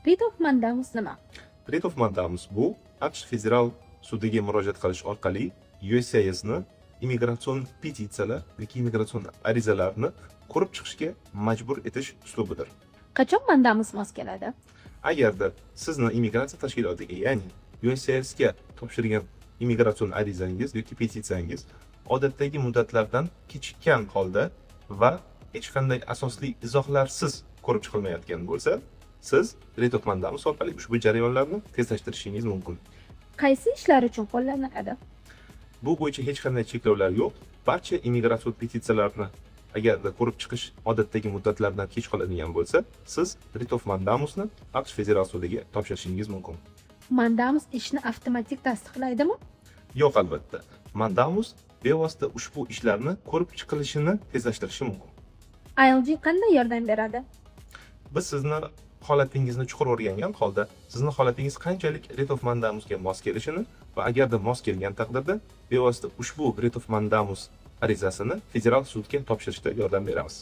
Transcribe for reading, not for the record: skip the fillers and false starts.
Writ of mandamus nima? Writ of mandamus bu AQSh federal sudiga murojaat qilish orqali USCIS'ni immigratsion petitsiyalar yoki immigratsion arizalarni ko'rib chiqishga majbur etish uslubidir. Qachon mandamus mos keladi? Agarda sizni immigratsiya tashkilotiga, ya'ni USCIS'ga topshirgan immigratsion arizangiz yoki petitsiyangiz odatdagi muddatlardan kechikkan holda va hech qanday asosli izohlarsiz ko'rib chiqilmayotgan bo'lsa, siz writ of mandamus orqali ushbu jarayonlarni tezlashtirishingiz mumkin. Qaysi ishlar uchun qo'llaniladi? Bu bo'yicha hech qanday cheklovlar yo'q. Barcha immigratsion petitsiyalarni agarda ko'rib chiqish odatdagi muddatlardan kech qoladigan bo'lsa, siz writ of mandamusni AQSh federal sudiga topshirishingiz mumkin. Mandamus ishni avtomatik tasdiqlaydimi? Yo'q, albatta. Mandamus bevosita ushbu ishlarni ko'rib chiqilishini tezlashtirishi mumkin. ILG qanday yordam beradi? Biz sizni holatingizni chuqur o'rgangan holda, sizni holatingiz qanchalik writ of mandamusga mos kelishini va agarda mos kelgan taqdirda bevosita ushbu writ of mandamus arizasini federal sudga topshirishda yordam beramiz.